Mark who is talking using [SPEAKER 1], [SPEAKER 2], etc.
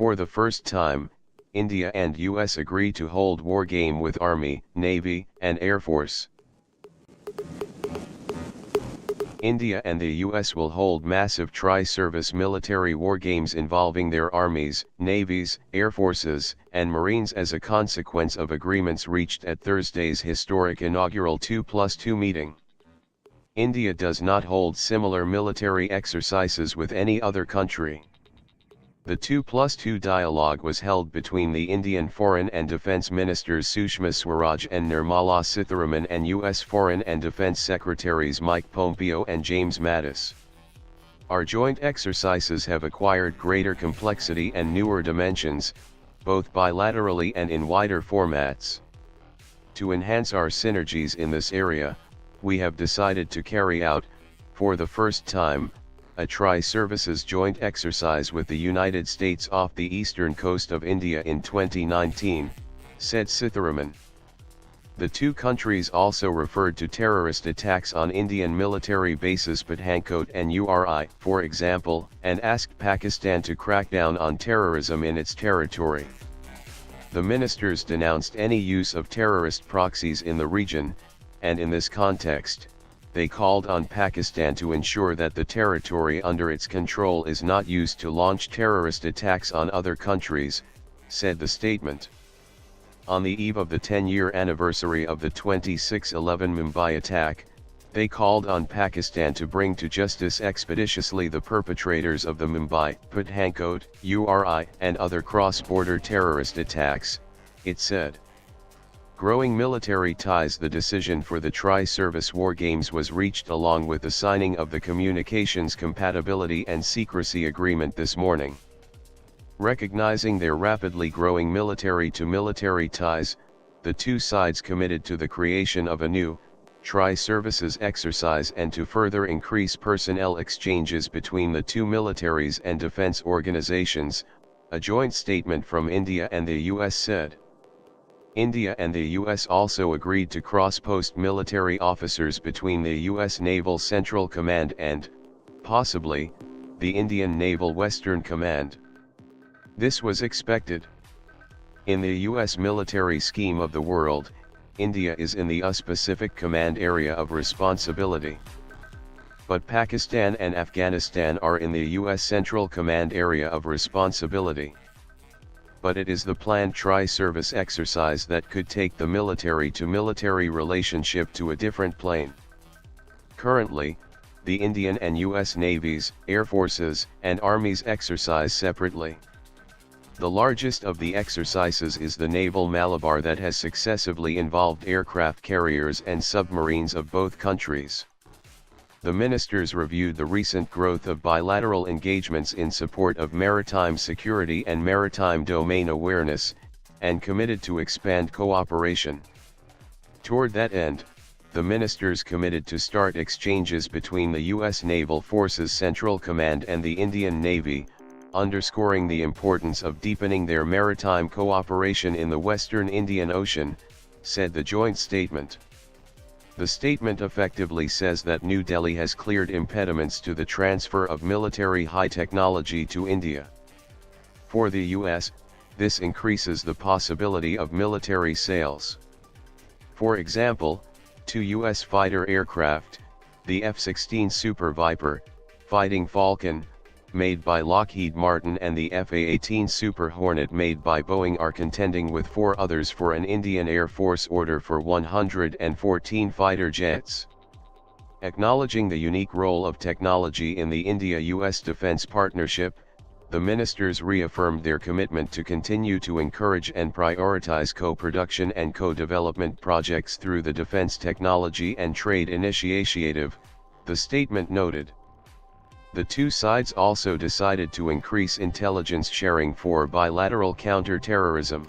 [SPEAKER 1] For the first time, India and US agree to hold wargame with Army, Navy, and Air Force. India and the US will hold massive tri-service military wargames involving their armies, navies, air forces, and marines as a consequence of agreements reached at Thursday's historic inaugural 2+2 meeting. India does not hold similar military exercises with any other country. The 2+2 dialogue was held between the Indian Foreign and Defence Ministers Sushma Swaraj and Nirmala Sitharaman and U.S. Foreign and Defence Secretaries Mike Pompeo and James Mattis. Our joint exercises have acquired greater complexity and newer dimensions, both bilaterally and in wider formats. To enhance our synergies in this area, we have decided to carry out, for the first time, a tri-services joint exercise with the United States off the eastern coast of India in 2019, said Sitharaman. The two countries also referred to terrorist attacks on Indian military bases Pathankot and URI, for example, and asked Pakistan to crack down on terrorism in its territory. The ministers denounced any use of terrorist proxies in the region, and in this context, they called on Pakistan to ensure that the territory under its control is not used to launch terrorist attacks on other countries, said the statement. On the eve of the 10-year anniversary of the 26/11 Mumbai attack, they called on Pakistan to bring to justice expeditiously the perpetrators of the Mumbai, Pathankot, URI, and other cross-border terrorist attacks, it said. Growing military ties. The decision for the tri-service wargames was reached along with the signing of the Communications Compatibility and Secrecy Agreement this morning. Recognizing their rapidly growing military-to-military ties, the two sides committed to the creation of a new, tri-services exercise and to further increase personnel exchanges between the two militaries and defense organizations, a joint statement from India and the US said. India and the US also agreed to cross-post military officers between the US Naval Central Command and, possibly, the Indian Naval Western Command. This was expected. In the US military scheme of the world, India is in the US-Pacific Command area of responsibility. But Pakistan and Afghanistan are in the US Central Command area of responsibility. But it is the planned tri-service exercise that could take the military-to-military relationship to a different plane. Currently, the Indian and US navies, air forces, and armies exercise separately. The largest of the exercises is the Naval Malabar that has successively involved aircraft carriers and submarines of both countries. The ministers reviewed the recent growth of bilateral engagements in support of maritime security and maritime domain awareness, and committed to expand cooperation. Toward that end, the ministers committed to start exchanges between the U.S. Naval Forces Central Command and the Indian Navy, underscoring the importance of deepening their maritime cooperation in the Western Indian Ocean, said the joint statement. The statement effectively says that New Delhi has cleared impediments to the transfer of military high technology to India. For the US, this increases the possibility of military sales. For example, two US fighter aircraft, the F-16 Super Viper, Fighting Falcon, made by Lockheed Martin, and the F/A-18 Super Hornet made by Boeing are contending with four others for an Indian Air Force order for 114 fighter jets. Acknowledging the unique role of technology in the India-US defense partnership, the ministers reaffirmed their commitment to continue to encourage and prioritize co-production and co-development projects through the Defense Technology and Trade Initiative, the statement noted. The two sides also decided to increase intelligence sharing for bilateral counter-terrorism.